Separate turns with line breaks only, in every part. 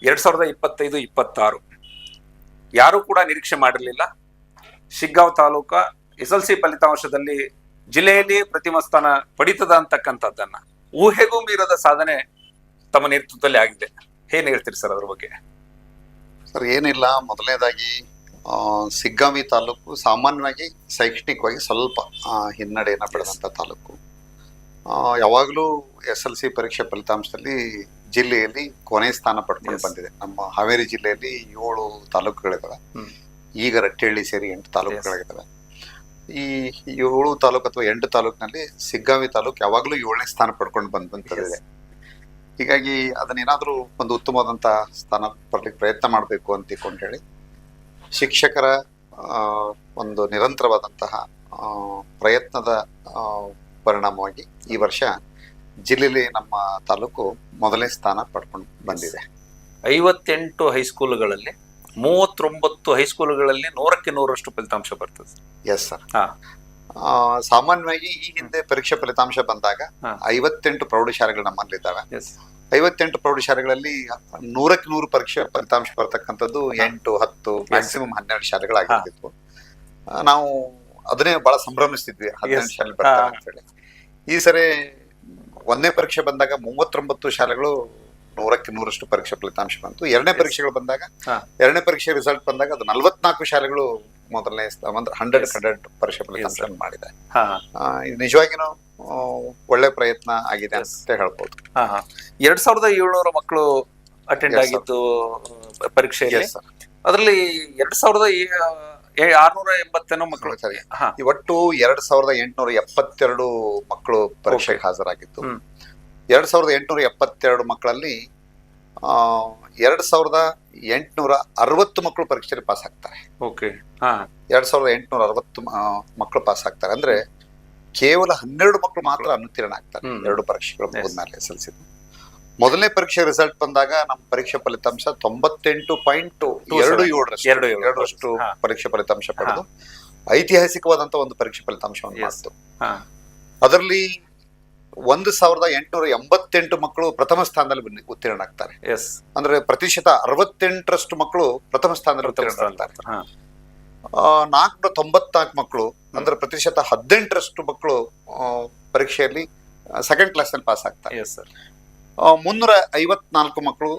2025-26 ಯಾರು ಕೂಡ ನಿರೀಕ್ಷೆ ಮಾಡಿರಲಿಲ್ಲ. ಶಿಗ್ಗಾಂವ್ ತಾಲೂಕ SLC ಫಲಿತಾಂಶದಲ್ಲಿ ಜಿಲ್ಲೆಯಲ್ಲಿ ಪ್ರಥಮ ಸ್ಥಾನ ಪಡಿತದ ಅಂತಕ್ಕಂಥದ್ದನ್ನ ಊಹೆಗೂ ಮೀರದ ಸಾಧನೆ ತಮ್ಮ ನೇತೃತ್ವದಲ್ಲಿ ಆಗಿದೆ. ಏನ್ ಹೇಳ್ತೀರಿ ಸರ್ ಅದ್ರ ಬಗ್ಗೆ?
ಸರ್ ಏನಿಲ್ಲ, ಮೊದಲನೇದಾಗಿ ಶಿಗ್ಗಾಂವಿ ತಾಲೂಕು ಸಾಮಾನ್ಯವಾಗಿ ಶೈಕ್ಷಣಿಕವಾಗಿ ಸ್ವಲ್ಪ ಹಿನ್ನಡೆಯನ್ನು ಪಡೆದಂಥ ತಾಲೂಕು. ಯಾವಾಗಲೂ SLC ಪರೀಕ್ಷೆ ಫಲಿತಾಂಶದಲ್ಲಿ ಜಿಲ್ಲೆಯಲ್ಲಿ ಕೊನೆ ಸ್ಥಾನ ಪಡ್ಕೊಂಡು ಬಂದಿದೆ. ನಮ್ಮ ಹಾವೇರಿ ಜಿಲ್ಲೆಯಲ್ಲಿ 7 ತಾಲೂಕುಗಳಿದಾವೆ. ಈಗ ರಟ್ಟೆಹಳ್ಳಿ ಸೇರಿ 8 ತಾಲೂಕುಗಳಿದಾವೆ. ಈ 7 ತಾಲೂಕು ಅಥವಾ 8 ತಾಲೂಕಿನಲ್ಲಿ ಶಿಗ್ಗಾಂವಿ ತಾಲೂಕು ಯಾವಾಗಲೂ 7ನೇ ಸ್ಥಾನ ಪಡ್ಕೊಂಡು ಬಂದಿದೆ. ಹೀಗಾಗಿ ಅದನ್ನೇನಾದ್ರೂ ಒಂದು ಉತ್ತಮವಾದಂಥ ಸ್ಥಾನ ಪಡ್ಲಿಕ್ಕೆ ಪ್ರಯತ್ನ ಮಾಡಬೇಕು ಅಂತ ಹೇಳಿ ಶಿಕ್ಷಕರ ಒಂದು ನಿರಂತರವಾದಂತಹ ಪ್ರಯತ್ನದ ಪರಿಣಾಮವಾಗಿ ಈ ವರ್ಷ ಜಿಲ್ಲೆಯಲ್ಲಿ ನಮ್ಮ ತಾಲೂಕು ಮೊದಲನೇ ಸ್ಥಾನ ಪಡ್ಕೊಂಡು ಬಂದಿದೆ.
58 ಹೈಸ್ಕೂಲ್ಗಳಲ್ಲಿ 39 ಹೈಸ್ಕೂಲ್ಗಳಲ್ಲಿ 100ಕ್ಕೆ 100ರಷ್ಟು ಫಲಿತಾಂಶ ಬರ್ತದೆ.
Yes sir. ಸಾಮಾನ್ಯವಾಗಿ ಈ ಹಿಂದೆ ಪರೀಕ್ಷೆ ಫಲಿತಾಂಶ ಬಂದಾಗ 58 ಪ್ರೌಢಶಾಲೆಗಳು ನಮ್ಮಲ್ಲಿದ್ದಾವೆ. 58 ಪ್ರೌಢಶಾಲೆಗಳಲ್ಲಿ 100ಕ್ಕೆ 100 ಪರೀಕ್ಷೆ ಫಲಿತಾಂಶ ಬರ್ತಕ್ಕಂಥದ್ದು 8, 10, ಮ್ಯಾಕ್ಸಿಮಮ್ 12 ಶಾಲೆಗಳಾಗಿರ್ತಿದ್ವು. ನಾವು ಅದನ್ನೇ ಬಹಳ ಸಂಭ್ರಮಿಸ್ತಿದ್ವಿ, 12 ಶಾಲೆ ಬರ್ತಾರೆ ಅಂತ ಹೇಳಿ. ಈ ಸರಿ ಒಂದನೇ ಪರೀಕ್ಷೆ ಬಂದಾಗ 39 ಶಾಲೆಗಳು 100ಕ್ಕೆ 100ರಷ್ಟು ಪರೀಕ್ಷೆ ಫಲಿತಾಂಶ ಬಂತು. ಎರಡನೇ ಪರೀಕ್ಷೆಗಳು ಬಂದಾಗ, ಎರಡನೇ ಪರೀಕ್ಷೆ ರಿಸಲ್ಟ್ ಬಂದಾಗ ಅದು 44 ಶಾಲೆಗಳು ಮೊದಲನೇ 100 ಪರೀಕ್ಷೆ ಫಲಿತಾಂಶ ಮಾಡಿದೆ. ನಿಜವಾಗಿನೂ ಒಳ್ಳೆ ಪ್ರಯತ್ನ ಆಗಿದೆ ಅಂತ ಹೇಳ್ಬೋದು.
2700 ಮಕ್ಕಳು ಅಟೆಂಡ್ ಆಗಿದ್ದು ಪರೀಕ್ಷೆಯಲ್ಲಿ. ಅದರಲ್ಲಿ 2680 ಮಕ್ಕಳು
ಸರಿ. ಒಟ್ಟು 2872 ಮಕ್ಕಳು ಪರೀಕ್ಷೆಗೆ ಹಾಜರಾಗಿತ್ತು. 2872 ಮಕ್ಕಳಲ್ಲಿ 2860 ಮಕ್ಕಳು ಪರೀಕ್ಷೆಯಲ್ಲಿ ಪಾಸ್ ಆಗ್ತಾರೆ. 2860 ಮಕ್ಕಳು ಪಾಸ್ ಆಗ್ತಾರೆ. ಅಂದ್ರೆ ಕೇವಲ 12 ಮಕ್ಕಳು ಮಾತ್ರ ಅನುತ್ತೀರ್ಣ ಆಗ್ತಾರೆ 2 ಪರೀಕ್ಷೆಗಳು ಮುಗಿದ್ಮೇಲೆ SLC. ಮೊದಲನೇ ಪರೀಕ್ಷೆ ರಿಸಲ್ಟ್ ಬಂದಾಗ ನಮ್ಮ ಪರೀಕ್ಷೆ ಫಲಿತಾಂಶ 98.27ರಷ್ಟು ಪರೀಕ್ಷೆ ಫಲಿತಾಂಶ ಪಡೆದು ಐತಿಹಾಸಿಕವಾದಂತಹ ಒಂದು ಪರೀಕ್ಷೆ ಫಲಿತಾಂಶವನ್ನು ಮಾಡಿತು. ಅದರಲ್ಲಿ 1888 ಮಕ್ಕಳು ಪ್ರಥಮ ಸ್ಥಾನದಲ್ಲಿ ಉತ್ತೀರ್ಣ ಆಗ್ತಾರೆ. ಅಂದ್ರೆ ಪ್ರತಿಶತ 68ರಷ್ಟು ಮಕ್ಕಳು ಪ್ರಥಮ ಸ್ಥಾನದಲ್ಲಿ ಉತ್ತೀರ್ಣ ಆಗ್ತಾರೆ. 494 ಮಕ್ಕಳು ಅಂದ್ರೆ ಪ್ರತಿಶತ 18ರಷ್ಟು ಮಕ್ಕಳು ಪರೀಕ್ಷೆಯಲ್ಲಿ ಸೆಕೆಂಡ್ ಕ್ಲಾಸ್ ನಲ್ಲಿ ಪಾಸ್ ಆಗ್ತಾರೆ. 354 ಮಕ್ಕಳು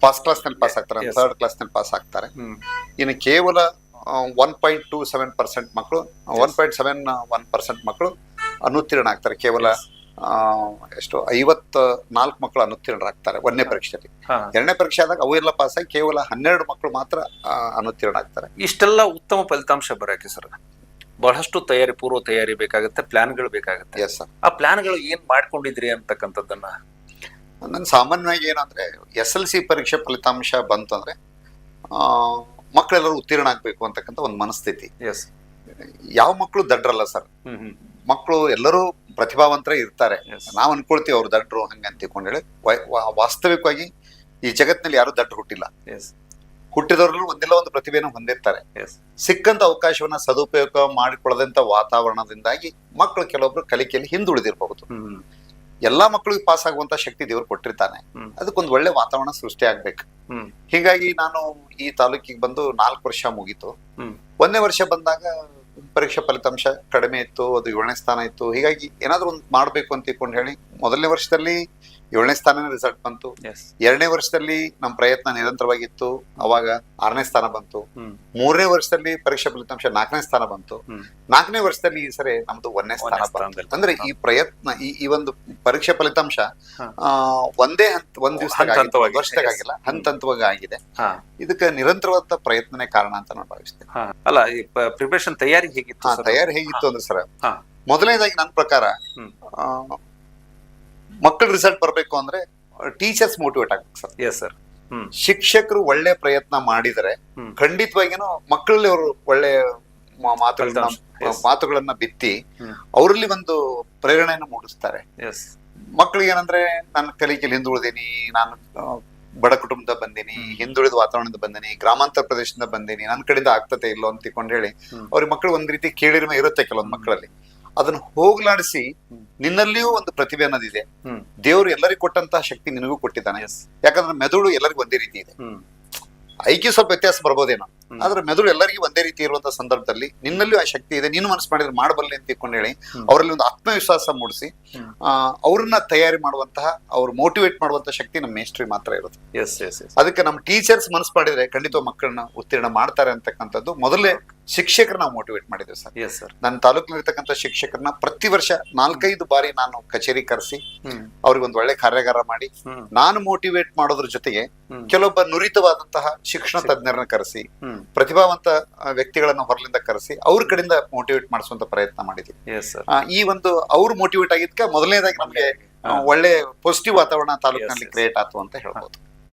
ಫಸ್ಟ್ ಕ್ಲಾಸ್ ನಲ್ಲಿ ಪಾಸ್ ಆಗ್ತಾರೆ, ಥರ್ಡ್ ಕ್ಲಾಸ್ ನಲ್ಲಿ ಪಾಸ್ ಆಗ್ತಾರೆ. ಇನ್ನು ಕೇವಲ 1.27% ಮಕ್ಕಳು 1.71% ಮಕ್ಕಳು ಅನುತ್ತೀರ್ಣ ಆಗ್ತಾರೆ. ಕೇವಲ ಎಷ್ಟು 54 ಮಕ್ಕಳು ಅನುತ್ತೀರ್ಣರಾಗ್ತಾರೆ ಒಂದನೇ ಪರೀಕ್ಷೆಯಲ್ಲಿ. ಎರಡನೇ ಪರೀಕ್ಷೆ ಆದಾಗ ಅವೆಲ್ಲ ಪಾಸ್ ಆಗಿ ಕೇವಲ 12 ಮಕ್ಕಳು ಮಾತ್ರ ಅನುತ್ತೀರ್ಣ ಆಗ್ತಾರೆ.
ಇಷ್ಟೆಲ್ಲ ಉತ್ತಮ ಫಲಿತಾಂಶ ಬರೋಕೆ ಸರ್ ಬಹಳಷ್ಟು ಪೂರ್ವ ತಯಾರಿ ಬೇಕಾಗುತ್ತೆ, ಪ್ಲಾನ್ಗಳು ಬೇಕಾಗುತ್ತೆ. ಆ ಪ್ಲಾನ್ಗಳು ಏನ್ ಮಾಡ್ಕೊಂಡಿದ್ರಿ ಅಂತಕ್ಕಂಥದ್ದನ್ನ
ನನ್ ಸಾಮಾನ್ಯವಾಗಿ ಏನಂದ್ರೆ SLC ಪರೀಕ್ಷೆ ಫಲಿತಾಂಶ ಬಂತಂದ್ರೆ ಮಕ್ಕಳೆಲ್ಲರೂ ಉತ್ತೀರ್ಣ ಆಗ್ಬೇಕು ಅಂತಕ್ಕಂಥ ಒಂದು ಮನಸ್ಥಿತಿ. ಯಾವ ಮಕ್ಕಳು ದಡ್ರಲ್ಲ ಸರ್, ಮಕ್ಕಳು ಎಲ್ಲರೂ ಪ್ರತಿಭಾವಂತರೇ ಇರ್ತಾರೆ. ನಾವ್ ಅನ್ಕೊಳ್ತೀವಿ ಅವ್ರು ದಡ್ರು ಹಂಗಂತ ತಿಳ್ಕೊಂಡೇಳಿ. ವಾಸ್ತವಿಕವಾಗಿ ಈ ಜಗತ್ತಿನಲ್ಲಿ ಯಾರು ದಡ್ರು ಹುಟ್ಟಿಲ್ಲ. ಹುಟ್ಟಿದವ್ರಲ್ಲೂ ಒಂದಿಲ್ಲ ಒಂದು ಪ್ರತಿಭೆಯನ್ನು ಹೊಂದಿರ್ತಾರೆ. ಸಿಕ್ಕಂತ ಅವಕಾಶವನ್ನ ಸದುಪಯೋಗ ಮಾಡಿಕೊಳ್ಳದಂತ ವಾತಾವರಣದಿಂದಾಗಿ ಮಕ್ಕಳು ಕೆಲವೊಬ್ರು ಕಲಿಕೆಯಲ್ಲಿ ಹಿಂದುಳಿದಿರಬಹುದು. ಎಲ್ಲಾ ಮಕ್ಕಳಿಗೆ ಪಾಸ್ ಆಗುವಂತ ಶಕ್ತಿ ದೇವ್ರು ಕೊಟ್ಟಿರ್ತಾನೆ. ಅದಕ್ಕೊಂದು ಒಳ್ಳೆ ವಾತಾವರಣ ಸೃಷ್ಟಿ ಆಗ್ಬೇಕು. ಹೀಗಾಗಿ ನಾನು ಈ ತಾಲೂಕಿಗೆ ಬಂದು 4 ವರ್ಷ ಮುಗೀತು. 1ನೇ ವರ್ಷ ಬಂದಾಗ ಪರೀಕ್ಷಾ ಫಲಿತಾಂಶ ಕಡಿಮೆ ಇತ್ತು, ಅದು 7ನೇ ಸ್ಥಾನ ಇತ್ತು. ಹೀಗಾಗಿ ಏನಾದ್ರು ಒಂದು ಮಾಡ್ಬೇಕು ಅಂತ ತಿಳ್ಕೊಂಡು ಹೇಳಿ ಮೊದಲನೇ ವರ್ಷದಲ್ಲಿ 7ನೇ ಸ್ಥಾನನೇ ರಿಸಲ್ಟ್ ಬಂತು. 2ನೇ ವರ್ಷದಲ್ಲಿ ನಮ್ಮ ಪ್ರಯತ್ನ ನಿರಂತರವಾಗಿತ್ತು, ಅವಾಗ 6ನೇ ಸ್ಥಾನ ಬಂತು. 3ನೇ ವರ್ಷದಲ್ಲಿ ಪರೀಕ್ಷಾ ಫಲಿತಾಂಶ 4ನೇ ಸ್ಥಾನ ಬಂತು. 4ನೇ ವರ್ಷದಲ್ಲಿ ಈ ಸರಿ ನಮ್ದು 1ನೇ ಸ್ಥಾನ ಬಂತು. ಅಂದ್ರೆ ಈ ಪ್ರಯತ್ನ ಈ ಒಂದು ಪರೀಕ್ಷಾ ಫಲಿತಾಂಶ ಒಂದ್ ವರ್ಷದಾಗಿಲ್ಲ, ಹಂತವಾಗಿ ಆಗಿದೆ. ಇದಕ್ಕೆ ನಿರಂತರವಾದ ಪ್ರಯತ್ನನೇ ಕಾರಣ ಅಂತ ನಾನು ಭಾವಿಸ್ತೇನೆ.
ಅಲ್ಲ, ಈ ಪ್ರಿಪರೇಷನ್ ತಯಾರಿ ಹೇಗಿತ್ತು?
ತಯಾರಿ ಹೇಗಿತ್ತು ಅಂದ್ರೆ ಸರ್, ಮೊದಲನೇದಾಗಿ ನನ್ನ ಪ್ರಕಾರ ಮಕ್ಕಳ ರಿಸಲ್ಟ್ ಬರ್ಬೇಕು ಅಂದ್ರೆ ಟೀಚರ್ಸ್ ಮೋಟಿವೇಟ್ ಆಗ್ಬೇಕು ಸರ್. ಶಿಕ್ಷಕರು ಒಳ್ಳೆ ಪ್ರಯತ್ನ ಮಾಡಿದರೆ ಖಂಡಿತವಾಗಿನೂ ಮಕ್ಕಳಲ್ಲಿ ಅವರು ಒಳ್ಳೆ ಮಾತುಗಳನ್ನ ಬಿತ್ತಿ ಅವರಲ್ಲಿ ಒಂದು ಪ್ರೇರಣೆಯನ್ನು ಮೂಡಿಸ್ತಾರೆ. ಮಕ್ಕಳಿಗೆ ಏನಂದ್ರೆ ನಾನು ಕಲಿಕೆಯಲ್ಲಿ ಹಿಂದುಳಿದೀನಿ, ನಾನು ಬಡ ಕುಟುಂಬದ ಬಂದೀನಿ, ಹಿಂದುಳಿದ ವಾತಾವರಣದಿಂದ ಬಂದೀನಿ, ಗ್ರಾಮಾಂತರ ಪ್ರದೇಶದಿಂದ ಬಂದೀನಿ, ನನ್ನ ಕಡೆಯಿಂದ ಆಗ್ತತೆ ಇಲ್ಲೋ ಅಂತ ತಿಳ್ಕೊಂಡು ಹೇಳಿ ಅವ್ರಿಗೆ ಮಕ್ಕಳು ಒಂದ್ ರೀತಿ ಕೇಳಿರಿಮೆ ಇರುತ್ತೆ ಕೆಲವೊಂದು ಮಕ್ಕಳಲ್ಲಿ. ಅದನ್ನ ಹೋಗ್ಲಾಡಿಸಿ ನಿನ್ನಲ್ಲಿಯೂ ಒಂದು ಪ್ರತಿಭೆ ಅನ್ನೋದಿದೆ. ದೇವರು ಎಲ್ಲರಿಗೂ ಕೊಟ್ಟಂತಹ ಶಕ್ತಿ ನಿನಗೂ ಕೊಟ್ಟಿದ್ದಾನೆ. ಯಾಕಂದ್ರೆ ಮೆದುಳು ಎಲ್ಲರಿಗೂ ಒಂದೇ ರೀತಿ ಇದೆ. ಐಕ್ಯ ಸ್ವಲ್ಪ ವ್ಯತ್ಯಾಸ ಬರ್ಬೋದೇನೋ, ಆದ್ರೆ ಮೆದುಳು ಎಲ್ಲರಿಗೂ ಒಂದೇ ರೀತಿ ಇರುವಂತಹ ಸಂದರ್ಭದಲ್ಲಿ ನಿನ್ನಲ್ಲಿಯೂ ಆ ಶಕ್ತಿ ಇದೆ, ನೀನು ಮನಸ್ಸು ಮಾಡಿದ್ರೆ ಮಾಡಬಲ್ಲೆ ಅಂತ ತಿಳ್ಕೊಂಡು ಹೇಳಿ ಅವರಲ್ಲಿ ಒಂದು ಆತ್ಮವಿಶ್ವಾಸ ಮೂಡಿಸಿ ಅವ್ರನ್ನ ತಯಾರಿ ಮಾಡುವಂತಹ, ಅವ್ರು ಮೋಟಿವೇಟ್ ಮಾಡುವಂತಹ ಶಕ್ತಿ ನಮ್ಮ ಮೇಸ್ಟ್ರಿ ಮಾತ್ರ ಇರುತ್ತೆ. ಅದಕ್ಕೆ ನಮ್ಮ ಟೀಚರ್ಸ್ ಮನಸ್ಸು ಮಾಡಿದ್ರೆ ಖಂಡಿತ ಮಕ್ಕಳನ್ನ ಉತ್ತೀರ್ಣ ಮಾಡ್ತಾರೆ ಅಂತಕ್ಕಂಥದ್ದು ಮೊದಲೇ ಶಿಕ್ಷಕರನ್ನ ನಾವು ಮೋಟಿವೇಟ್ ಮಾಡಿದ್ವಿ ಸರ್. ನನ್ನ ತಾಲೂಕಿನಲ್ಲಿರ್ತಕ್ಕಂಥ ಶಿಕ್ಷಕರನ್ನ ಪ್ರತಿ ವರ್ಷ 4-5 ಬಾರಿ ನಾನು ಕಚೇರಿ ಕರೆಸಿ ಅವ್ರಿಗೆ ಒಂದು ಒಳ್ಳೆ ಕಾರ್ಯಾಗಾರ ಮಾಡಿ ನಾನು ಮೋಟಿವೇಟ್ ಮಾಡೋದ್ರ ಜೊತೆಗೆ ಕೆಲವೊಬ್ಬ ನುರಿತವಾದಂತಹ ಶಿಕ್ಷಣ ತಜ್ಞರನ್ನ ಕರೆಸಿ, ಪ್ರತಿಭಾವಂತ ವ್ಯಕ್ತಿಗಳನ್ನ ಹೊರಲಿಂದ ಕರೆಸಿ ಅವ್ರ ಕಡೆಯಿಂದ ಮೋಟಿವೇಟ್ ಮಾಡಿಸುವಂತ ಪ್ರಯತ್ನ ಮಾಡಿದ್ವಿ. ಈ ಒಂದು ಅವ್ರು ಮೋಟಿವೇಟ್ ಆಗಿದ್ಕ ಮೊದಲನೇದಾಗಿ ನಮ್ಗೆ ಒಳ್ಳೆ ಪಾಸಿಟಿವ್ ವಾತಾವರಣ ತಾಲೂಕಿನಲ್ಲಿ ಕ್ರಿಯೇಟ್ ಆಯ್ತು ಅಂತ ಹೇಳ್ಬೋದು.